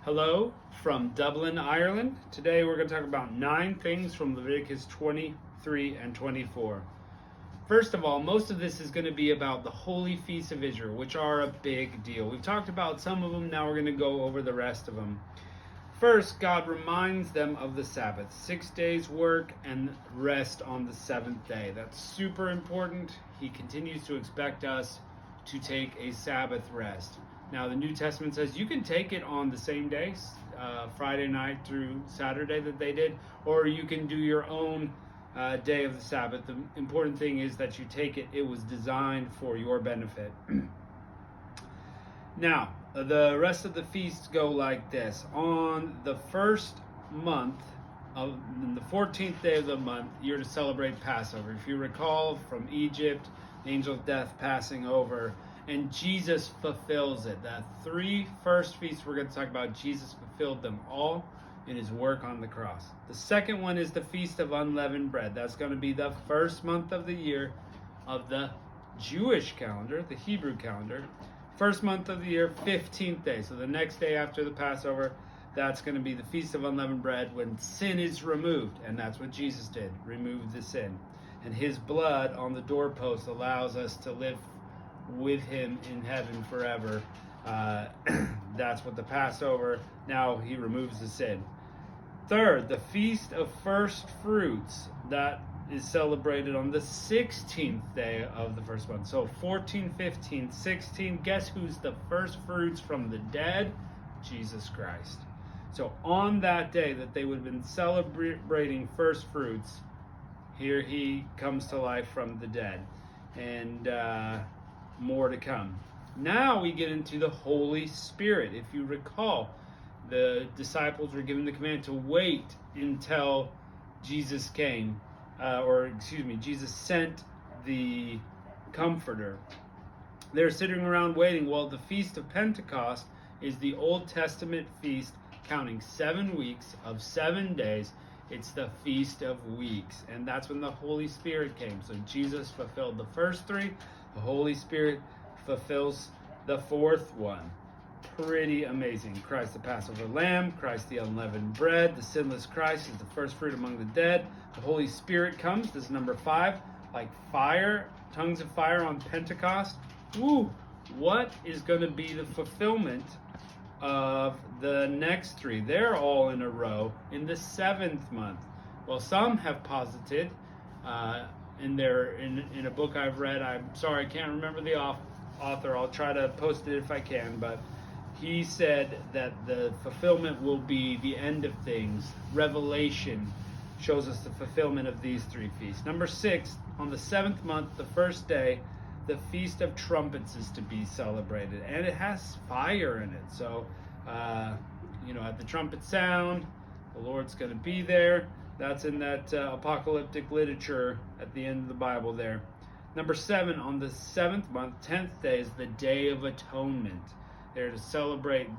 Hello from Dublin, Ireland. Today we're going to talk about 9 things from Leviticus 23 and 24. First of all, most of this is going to be about the holy feasts of Israel, which are a big deal. We've talked about some of them, now we're going to go over the rest of them. First, God reminds them of the Sabbath, 6 days work and rest on the 7th day. That's super important. He continues to expect us to take a Sabbath rest. Now, the New Testament says you can take it on the same day, Friday night through Saturday that they did, or you can do your own day of the Sabbath. The important thing is that you take it. It was designed for your benefit. Now, the rest of the feasts go like this. On the first month, the 14th day of the month, you're to celebrate Passover. If you recall from Egypt, the angel of death passing over, and Jesus fulfills it. The 3 first feasts we're going to talk about, Jesus fulfilled them all in his work on the cross. The second one is the Feast of Unleavened Bread. That's going to be the first month of the year of the Jewish calendar, the Hebrew calendar. First month of the year, 15th day. So the next day after the Passover, that's going to be the Feast of Unleavened Bread when sin is removed. And that's what Jesus did, remove the sin. And his blood on the doorpost allows us to live with him in heaven forever. That's what the Passover, now he removes the sin. Third, the Feast of First Fruits, that is celebrated on the 16th day of the first month. So 14, 15, 16, guess who's the first fruits from the dead? Jesus Christ. So on that day that they would have been celebrating first fruits, here he comes to life from the dead. And more to come. Now we get into the Holy Spirit. If you recall, the disciples were given the command to wait until Jesus came, Jesus sent the Comforter. They're sitting around waiting. Well, the Feast of Pentecost is the Old Testament feast counting 7 weeks of 7 days. It's the Feast of Weeks, and that's when the Holy Spirit came. So Jesus fulfilled the first 3. The Holy Spirit fulfills the 4th one. Pretty amazing. Christ the Passover Lamb, Christ the unleavened bread, the sinless Christ is the first fruit among the dead. The Holy Spirit comes, this is number 5, like fire, tongues of fire on Pentecost. Ooh, what is going to be the fulfillment of the next 3? They're all in a row in the 7th month. Well, some have posited in a book I've read. I'm sorry, I can't remember the author. I'll try to post it if I can, but he said that the fulfillment will be the end of things. Revelation shows us the fulfillment of these 3 feasts. Number 6, on the 7th month, the first day, the Feast of Trumpets is to be celebrated, and it has fire in it. So, at the trumpet sound, the Lord's going to be there. That's in that apocalyptic literature at the end of the Bible there. Number 7, on the 7th month, 10th day, is the Day of Atonement. They're to celebrate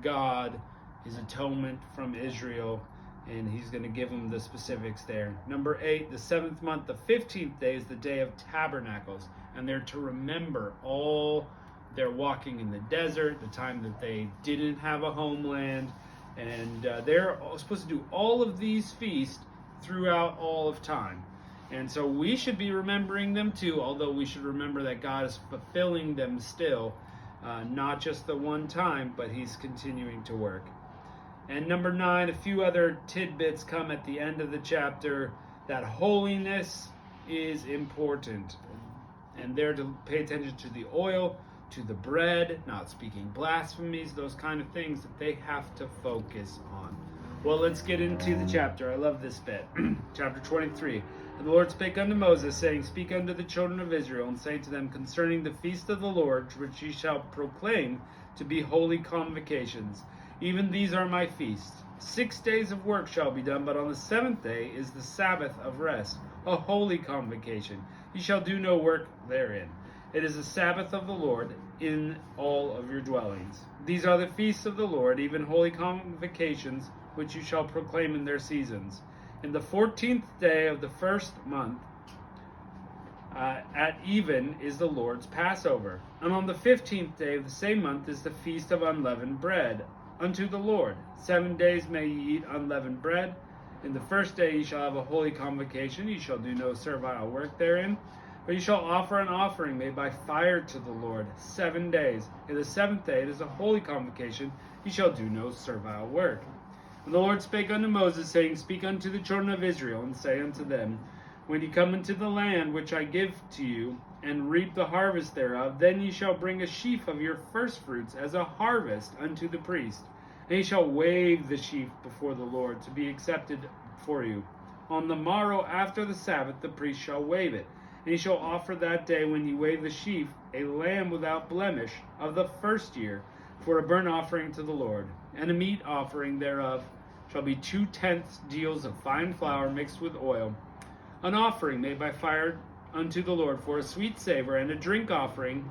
God, his atonement from Israel, and he's going to give them the specifics there. Number 8, the 7th month, the 15th day, is the Day of Tabernacles, and they're to remember all their walking in the desert, the time that they didn't have a homeland, and they're supposed to do all of these feasts throughout all of time. And so we should be remembering them too, although we should remember that God is fulfilling them still, not just the one time, but he's continuing to work. And number 9, a few other tidbits come at the end of the chapter, that holiness is important. And they're to pay attention to the oil, to the bread, not speaking blasphemies, those kind of things that they have to focus on. Well, let's get into the chapter. I love this bit. Chapter 23. And the Lord spake unto Moses, saying, Speak unto the children of Israel, and say to them concerning the feast of the Lord, which ye shall proclaim to be holy convocations. Even these are my feasts. 6 days of work shall be done, but on the 7th day is the Sabbath of rest, a holy convocation. Ye shall do no work therein. It is the Sabbath of the Lord in all of your dwellings. These are the feasts of the Lord, even holy convocations, which you shall proclaim in their seasons. In the 14th day of the first month, at even is the Lord's Passover. And on the 15th day of the same month is the Feast of Unleavened Bread. unto the Lord. 7 days may ye eat unleavened bread. In the first day ye shall have a holy convocation. Ye shall do no servile work therein. But ye shall offer an offering made by fire to the Lord 7 days. In the seventh day it is a holy convocation. Ye shall do no servile work. And the Lord spake unto Moses, saying, Speak unto the children of Israel, and say unto them, When ye come into the land which I give to you, and reap the harvest thereof, then ye shall bring a sheaf of your firstfruits as a harvest unto the priest. And he shall wave the sheaf before the Lord, to be accepted for you. On the morrow after the Sabbath the priest shall wave it. And he shall offer that day, when ye wave the sheaf, a lamb without blemish of the first year, for a burnt offering to the Lord. And a meat offering thereof shall be 2/10 deals of fine flour mixed with oil, an offering made by fire unto the Lord for a sweet savor, and a drink offering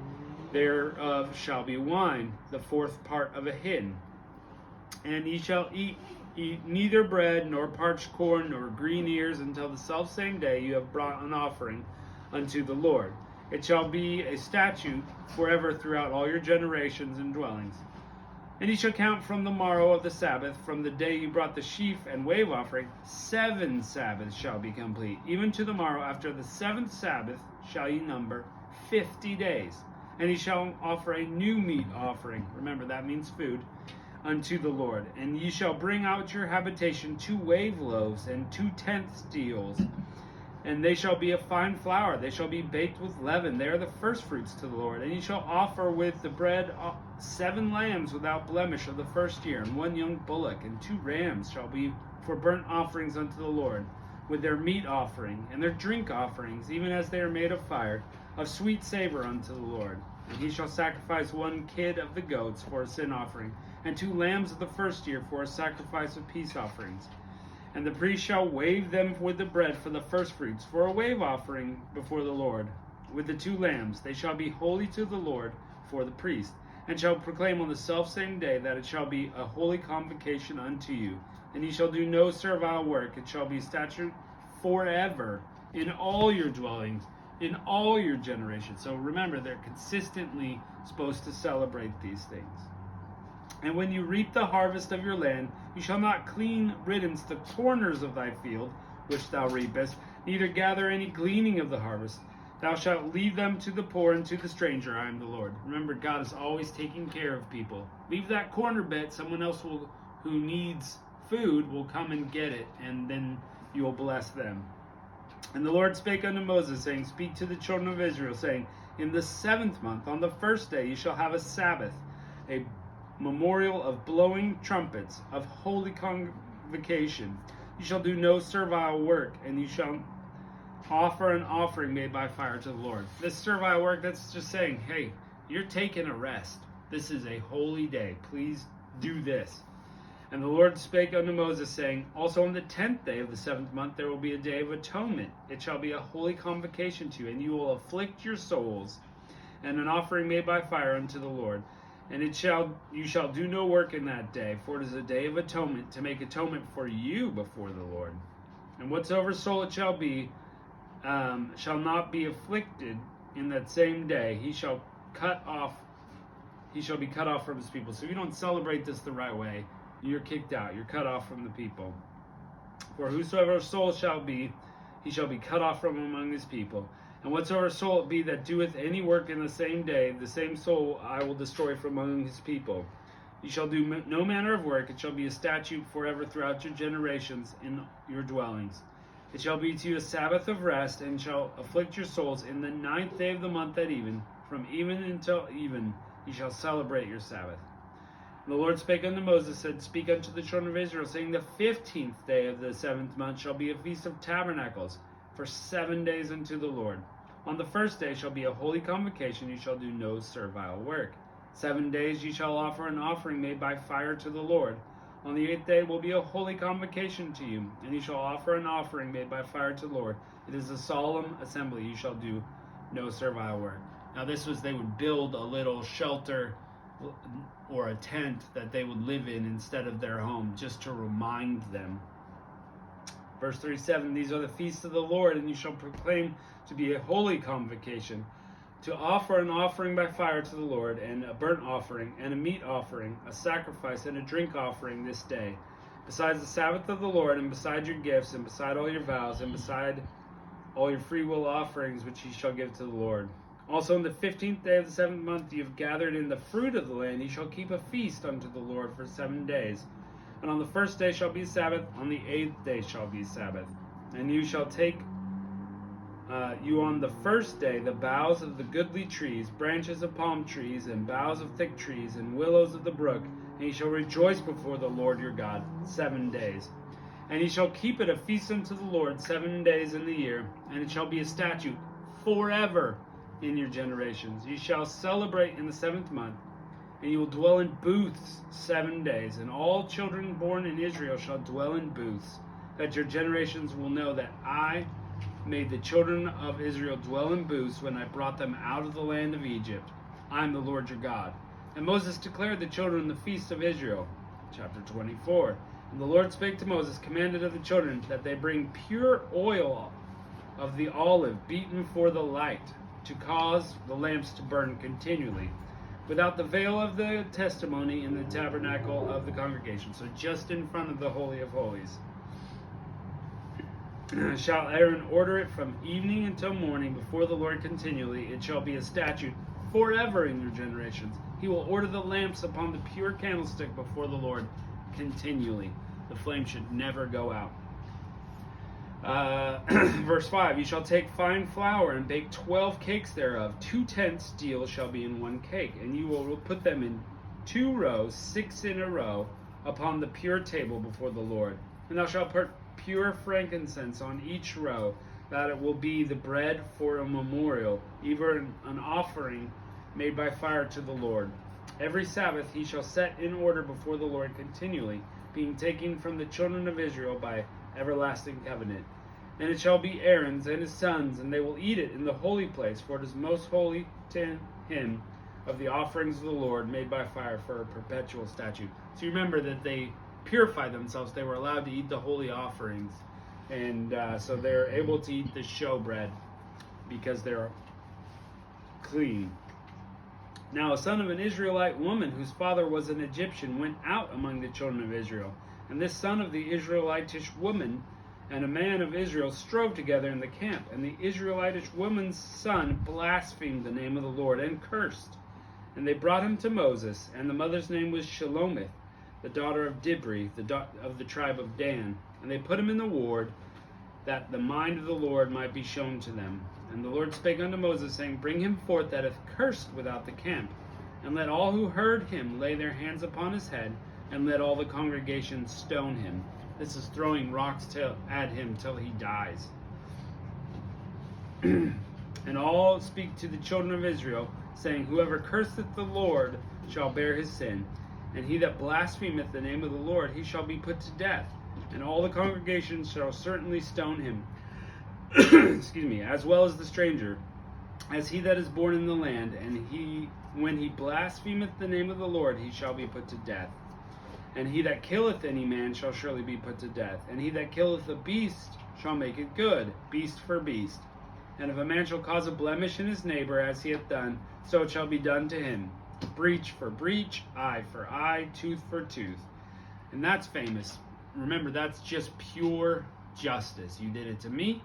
thereof shall be wine, the fourth part of a hin. And ye shall eat neither bread, nor parched corn, nor green ears, until the selfsame day you have brought an offering unto the Lord. It shall be a statute forever throughout all your generations and dwellings. And ye shall count from the morrow of the Sabbath, from the day you brought the sheaf and wave offering, 7 Sabbaths shall be complete. Even to the morrow after the 7th Sabbath shall ye number 50 days. And ye shall offer a new meat offering, remember that means food, unto the Lord. And ye shall bring out your habitation 2 wave loaves and 2/10 deals. And they shall be of fine flour. They shall be baked with leaven. They are the firstfruits to the Lord. And ye shall offer with the bread 7 lambs without blemish of the first year, and 1 young bullock, and 2 rams shall be for burnt offerings unto the Lord, with their meat offering, and their drink offerings, even as they are made of fire, of sweet savor unto the Lord. And he shall sacrifice 1 kid of the goats for a sin offering, and 2 lambs of the first year for a sacrifice of peace offerings. And the priest shall wave them with the bread for the firstfruits, for a wave offering before the Lord, with the 2 lambs. They shall be holy to the Lord for the priest, and shall proclaim on the selfsame day that it shall be a holy convocation unto you. And ye shall do no servile work. It shall be statute forever in all your dwellings, in all your generations. So remember, they're consistently supposed to celebrate these things. And when you reap the harvest of your land, you shall not clean riddance the corners of thy field, which thou reapest, neither gather any gleaning of the harvest. Thou shalt leave them to the poor and to the stranger. I am the Lord. Remember, God is always taking care of people. Leave that corner bit, someone else who needs food will come and get it, and then you will bless them. And the Lord spake unto Moses, saying, Speak to the children of Israel, saying, In the 7th month, on the first day, ye shall have a Sabbath, a memorial of blowing trumpets, of holy convocation. You shall do no servile work, and you shall offer an offering made by fire to the Lord. This servile work, that's just saying, hey, you're taking a rest. This is a holy day. Please do this. And the Lord spake unto Moses, saying, Also on the 10th day of the 7th month there will be a day of atonement. It shall be a holy convocation to you, and you will afflict your souls, and an offering made by fire unto the Lord. And you shall do no work in that day, for it is a day of atonement, to make atonement for you before the Lord. And whatsoever soul it shall be, shall not be afflicted in that same day. He shall be cut off from his people. So if you don't celebrate this the right way, you're kicked out. You're cut off from the people. For whosoever soul shall be, he shall be cut off from among his people. And whatsoever soul it be that doeth any work in the same day, the same soul I will destroy from among his people. You shall do no manner of work. It shall be a statute forever throughout your generations in your dwellings. It shall be to you a Sabbath of rest, and shall afflict your souls in the 9th day of the month at even. From even until even ye shall celebrate your Sabbath. And the Lord spake unto Moses, said, Speak unto the children of Israel, saying, The 15th day of the 7th month shall be a feast of tabernacles, for 7 days unto the Lord. On the first day shall be a holy convocation. You shall do no servile work. 7 days ye shall offer an offering made by fire to the Lord. On the 8th day will be a holy convocation to you, and you shall offer an offering made by fire to the Lord. It is a solemn assembly. You shall do no servile work. Now this was, they would build a little shelter or a tent that they would live in instead of their home, just to remind them. Verse 37, These are the feasts of the Lord, and you shall proclaim to be a holy convocation. to offer an offering by fire to the Lord, and a burnt offering, and a meat offering, a sacrifice, and a drink offering this day, besides the Sabbath of the Lord, and beside your gifts, and beside all your vows, and beside all your freewill offerings which ye shall give to the Lord. Also on the 15th day of the 7th month ye have gathered in the fruit of the land, ye shall keep a feast unto the Lord for 7 days. And on the first day shall be Sabbath, on the 8th day shall be Sabbath. And you shall take you on the first day the boughs of the goodly trees, branches of palm trees, and boughs of thick trees, and willows of the brook, and ye shall rejoice before the Lord your God 7 days. And ye shall keep it a feast unto the Lord 7 days in the year, and it shall be a statute forever in your generations. Ye shall celebrate in the 7th month, and you will dwell in booths 7 days, and all children born in Israel shall dwell in booths, that your generations will know that I made the children of Israel dwell in booths when I brought them out of the land of Egypt. I am the Lord your God. And Moses declared the children the feast of Israel. Chapter 24. And the Lord spake to Moses, commanded of the children that they bring pure oil of the olive beaten for the light, to cause the lamps to burn continually, without the veil of the testimony in the tabernacle of the congregation. So just in front of the Holy of Holies. Shall Aaron order it from evening until morning before the Lord continually. It shall be a statute forever in your generations. He will order the lamps upon the pure candlestick before the Lord continually. The flame should never go out. Verse 5, you shall take fine flour and bake 12 cakes thereof. 2 tenths deal shall be in 1 cake, and you will put them in 2 rows, 6 in a row, upon the pure table before the Lord. And thou shalt put pure frankincense on each row, that it will be the bread for a memorial, even an offering made by fire to the Lord. Every Sabbath he shall set in order before the Lord continually, being taken from the children of Israel by everlasting covenant. And it shall be Aaron's and his sons, and they will eat it in the holy place, for it is most holy to him of the offerings of the Lord made by fire for a perpetual statute. So you remember that they purify themselves. They were allowed to eat the holy offerings, and so they're able to eat the showbread because they're clean. Now a son of an Israelite woman whose father was an Egyptian went out among the children of Israel, and this son of the Israelitish woman and a man of Israel strove together in the camp, and the Israelitish woman's son blasphemed the name of the Lord and cursed. And they brought him to Moses, and the mother's name was Shelomith, the daughter of Dibri, of the tribe of Dan. And they put him in the ward, that the mind of the Lord might be shown to them. And the Lord spake unto Moses, saying, bring him forth that hath cursed without the camp, and let all who heard him lay their hands upon his head, and let all the congregation stone him. This is throwing rocks at him till he dies. And all speak to the children of Israel, saying, whoever curseth the Lord shall bear his sin. And he that blasphemeth the name of the Lord, he shall be put to death. And all the congregation shall certainly stone him, excuse me, as well as the stranger, as he that is born in the land. And when he blasphemeth the name of the Lord, he shall be put to death. And he that killeth any man shall surely be put to death. And he that killeth a beast shall make it good, beast for beast. And if a man shall cause a blemish in his neighbor, as he hath done, so it shall be done to him. Breach for breach, eye for eye, tooth for tooth. And that's famous. Remember, that's just pure justice. You did it to me,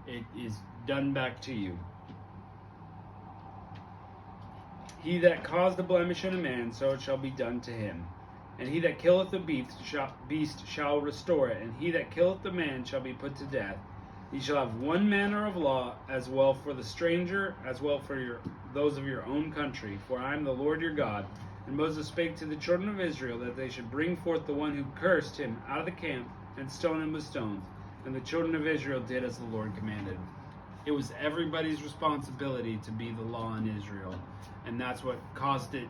it is done back to you. He that caused a blemish in a man, so it shall be done to him. And he that killeth the beast shall restore it, and he that killeth the man shall be put to death. Ye shall have one manner of law, as well for the stranger, as well for those of your own country. For I am the Lord your God. And Moses spake to the children of Israel, that they should bring forth the one who cursed him out of the camp, and stone him with stones. And the children of Israel did as the Lord commanded. It was everybody's responsibility to be the law in Israel. And that's what caused it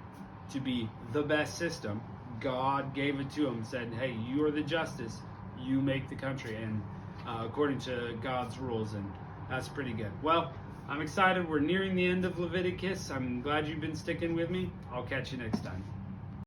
to be the best system. God gave it to him, said, hey, you are the justice, you make the country, and according to God's rules, and that's pretty good. Well, I'm excited. We're nearing the end of Leviticus. I'm glad you've been sticking with me. I'll catch you next time.